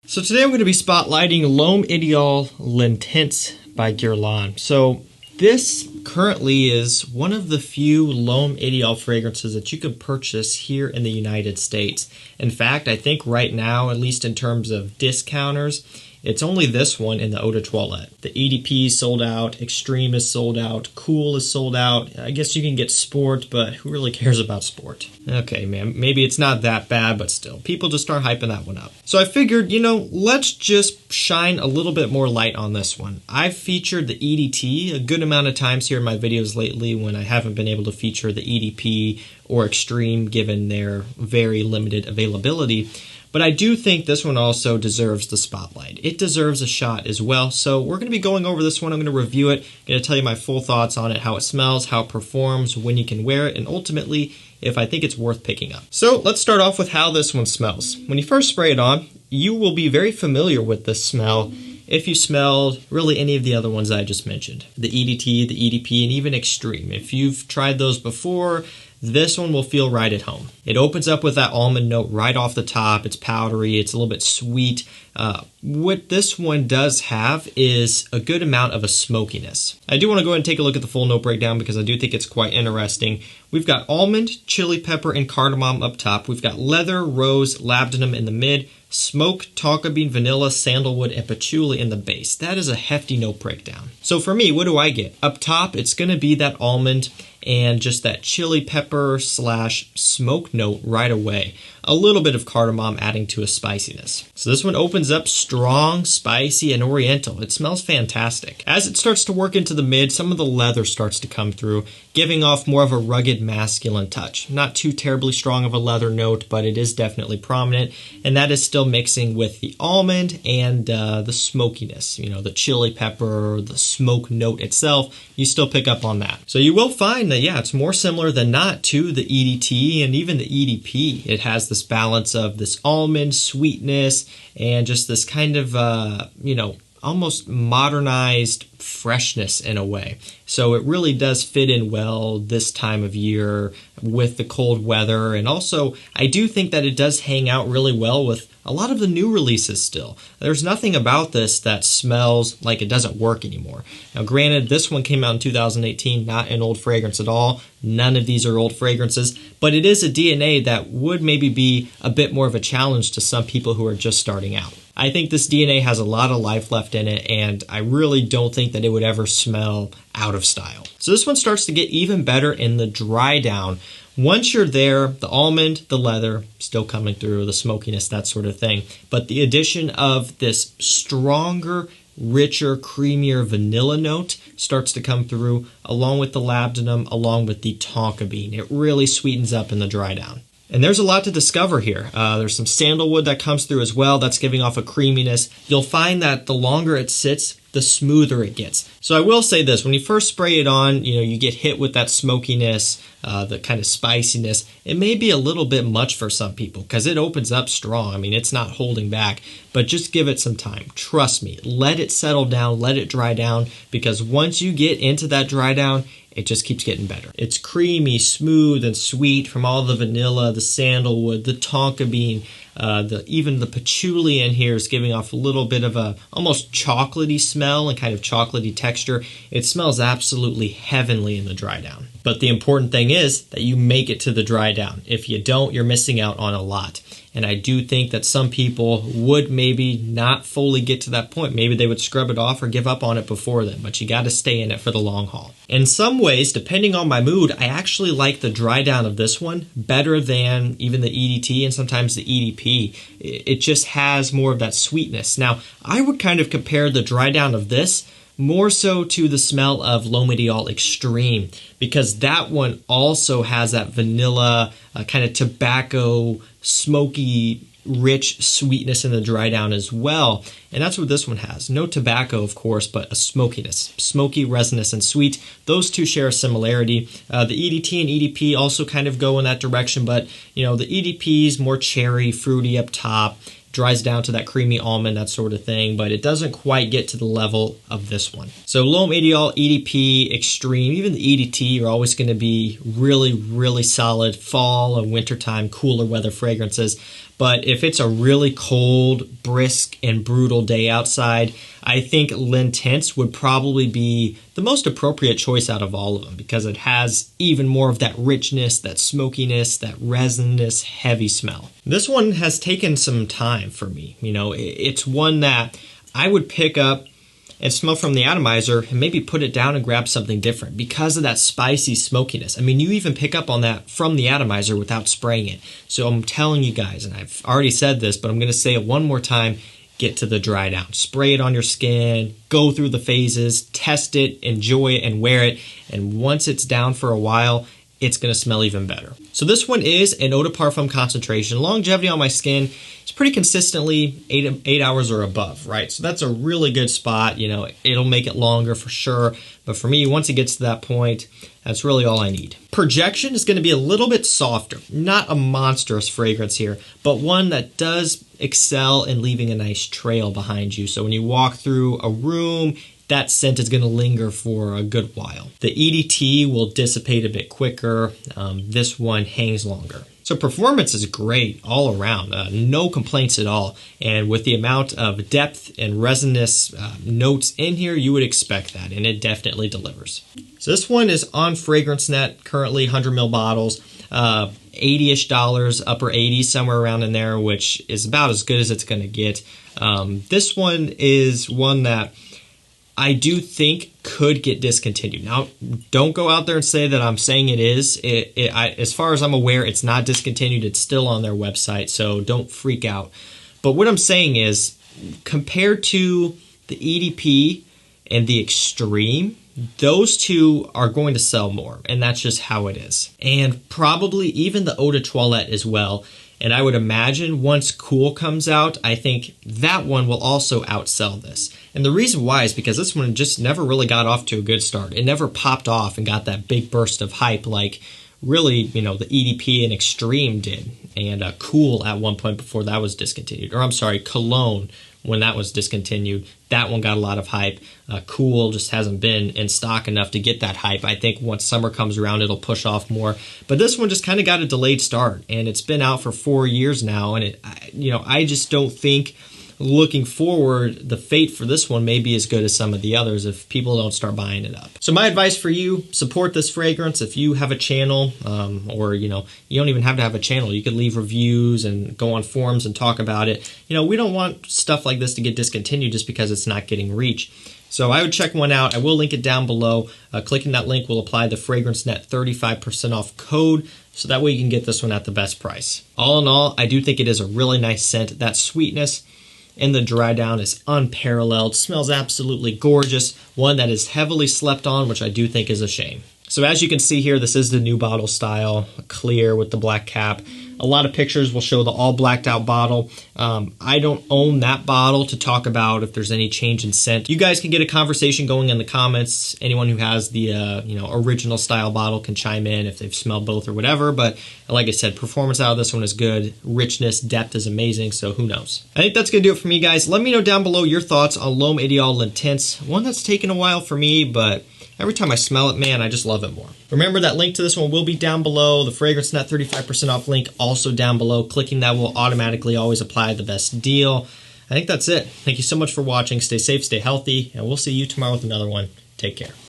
So today I'm going to be spotlighting L'Homme Ideal L'Intense by Guerlain. So this currently is one of the few L'Homme Ideal fragrances that you can purchase here in the United States. In fact, I think right now, at least in terms of discounters, it's only this one in the Eau de Toilette. The EDP is sold out, Extreme is sold out, Cool is sold out. I guess you can get Sport, but who really cares about Sport? Okay, man, maybe it's not that bad, but still, people just start hyping that one up. So I figured, let's just shine a little bit more light on this one. I've featured the EDT a good amount of times here in my videos lately when I haven't been able to feature the EDP or Extreme given their very limited availability. But I do think this one also deserves the spotlight. It deserves a shot as well. So we're going to be going over this one. I'm going to review it. I'm going to tell you my full thoughts on it, how it smells, how it performs, when you can wear it, and ultimately if I think it's worth picking up. So let's start off with how this one smells. When you first spray it on, you will be very familiar with this smell if you smelled really any of the other ones I just mentioned. The EDT, the EDP, and even Extreme. If you've tried those before, this one will feel right at home. It opens up with that almond note right off the top. It's powdery, it's a little bit sweet. What this one does have is a good amount of a smokiness. I do want to go ahead and take a look at the full note breakdown because I do think it's quite interesting. We've got almond, chili pepper, and cardamom up top. We've got leather, rose, labdanum in the mid, smoke, tonka bean, vanilla, sandalwood, and patchouli in the base. That is a hefty note breakdown. So for me, what do I get? Up top, it's going to be that almond and just that chili pepper / smoke note right away. A little bit of cardamom adding to a spiciness. So this one opens up strong, spicy, and oriental. It smells fantastic. As it starts to work into the mid, some of the leather starts to come through, giving off more of a rugged masculine touch. Not too terribly strong of a leather note, but it is definitely prominent, and that is still mixing with the almond and the smokiness. The chili pepper, the smoke note itself, you still pick up on that. So you will find that, yeah, it's more similar than not to the EDT and even the EDP. It has this balance of this almond sweetness and just this kind of, almost modernized freshness in a way. So it really does fit in well this time of year with the cold weather. And also, I do think that it does hang out really well with a lot of the new releases still. There's nothing about this that smells like it doesn't work anymore. Now, granted, this one came out in 2018, not an old fragrance at all. None of these are old fragrances, but it is a DNA that would maybe be a bit more of a challenge to some people who are just starting out. I think this DNA has a lot of life left in it, and I really don't think that it would ever smell out of style. So this one starts to get even better in the dry down. Once you're there, the almond, the leather, still coming through, the smokiness, that sort of thing. But the addition of this stronger, richer, creamier vanilla note starts to come through, along with the labdanum, along with the tonka bean. It really sweetens up in the dry down. And there's a lot to discover here. There's some sandalwood that comes through as well. That's giving off a creaminess. You'll find that the longer it sits, the smoother it gets. So I will say this, when you first spray it on, you get hit with that smokiness, the kind of spiciness. It may be a little bit much for some people because it opens up strong. I mean, it's not holding back, but just give it some time. Trust me, let it settle down, let it dry down, because once you get into that dry down, it just keeps getting better. It's creamy, smooth, and sweet from all the vanilla, the sandalwood, the tonka bean, even the patchouli in here is giving off a little bit of a almost chocolatey smell and kind of chocolatey texture. It smells absolutely heavenly in the dry down. But the important thing is that you make it to the dry down. If you don't, you're missing out on a lot. And I do think that some people would maybe not fully get to that point. Maybe they would scrub it off or give up on it before then, but you got to stay in it for the long haul. In some ways, depending on my mood, I actually like the dry down of this one better than even the EDT and sometimes the EDP. It just has more of that sweetness. Now, I would kind of compare the dry down of this more so to the smell of L'Homme Ideal Extreme, because that one also has that vanilla, kind of tobacco, smoky, rich sweetness in the dry down as well. And that's what this one has. No tobacco, of course, but a smokiness. Smoky, resinous, and sweet. Those two share a similarity. The EDT and EDP also kind of go in that direction, but the EDP is more cherry, fruity up top. Dries down to that creamy almond, that sort of thing, but it doesn't quite get to the level of this one. So L'Homme Ideal, EDP, Extreme, even the EDT are always going to be really, really solid fall and wintertime cooler weather fragrances. But if it's a really cold, brisk, and brutal day outside, I think L'Intense would probably be the most appropriate choice out of all of them because it has even more of that richness, that smokiness, that resinous, heavy smell. This one has taken some time for me. You know, it's one that I would pick up and smell from the atomizer and maybe put it down and grab something different because of that spicy smokiness. I mean, you even pick up on that from the atomizer without spraying it. So I'm telling you guys, and I've already said this, but I'm going to say it one more time, get to the Drydown. Spray it on your skin, go through the phases, test it, enjoy it, and wear it. And once it's down for a while, it's going to smell even better. So this one is an eau de parfum concentration. Longevity on my skin is pretty consistently 8 hours or above, right? So that's a really good spot. You know, it'll make it longer for sure. But for me, once it gets to that point, that's really all I need. Projection is going to be a little bit softer. Not a monstrous fragrance here, but one that does excel in leaving a nice trail behind you. So when you walk through a room, that scent is going to linger for a good while. The EDT will dissipate a bit quicker. This one hangs longer. So performance is great all around. No complaints at all. And with the amount of depth and resinous notes in here, you would expect that, and it definitely delivers. So this one is on FragranceNet, currently 100 ml bottles. $80-ish, upper 80s, somewhere around in there, which is about as good as it's going to get. This one is one that I do think could get discontinued. Now, don't go out there and say that I'm saying it is. As far as I'm aware, it's not discontinued. It's still on their website, so don't freak out. But what I'm saying is, compared to the EDP and the Extreme, those two are going to sell more, and that's just how it is. And probably even the Eau de Toilette as well. And I would imagine once Cool comes out, I think that one will also outsell this. And the reason why is because this one just never really got off to a good start. It never popped off and got that big burst of hype like really, you know, the EDP and Extreme did. And Cool at one point before that was discontinued. Or I'm sorry, Cologne, when that was discontinued, that one got a lot of hype. Cool just hasn't been in stock enough to get that hype. I think once summer comes around, it'll push off more. But this one just kind of got a delayed start, and it's been out for 4 years now. And I just don't think, looking forward, the fate for this one may be as good as some of the others if people don't start buying it up. So my advice for you, support this fragrance. If you have a channel, or you don't even have to have a channel, you could leave reviews and go on forums and talk about it. We don't want stuff like this to get discontinued just because it's not getting reach. So I would check one out. I will link it down below. Clicking that link will apply the FragranceNet 35% off code, so that way you can get this one at the best price. All in all, I do think it is a really nice scent. That sweetness in the Drydown is unparalleled. Smells absolutely gorgeous. One that is heavily slept on, which I do think is a shame. So as you can see here, this is the new bottle style, clear with the black cap. A lot of pictures will show the all blacked out bottle. I don't own that bottle to talk about if there's any change in scent. You guys can get a conversation going in the comments. Anyone who has the original style bottle can chime in if they've smelled both or whatever. But like I said, performance out of this one is good. Richness, depth is amazing, so who knows. I think that's going to do it for me, guys. Let me know down below your thoughts on L'Homme Ideal L'Intense. One that's taken a while for me, but every time I smell it, man, I just love it more. Remember that link to this one will be down below. The FragranceNet 35% off link also down below. Clicking that will automatically always apply the best deal. I think that's it. Thank you so much for watching. Stay safe, stay healthy, and we'll see you tomorrow with another one. Take care.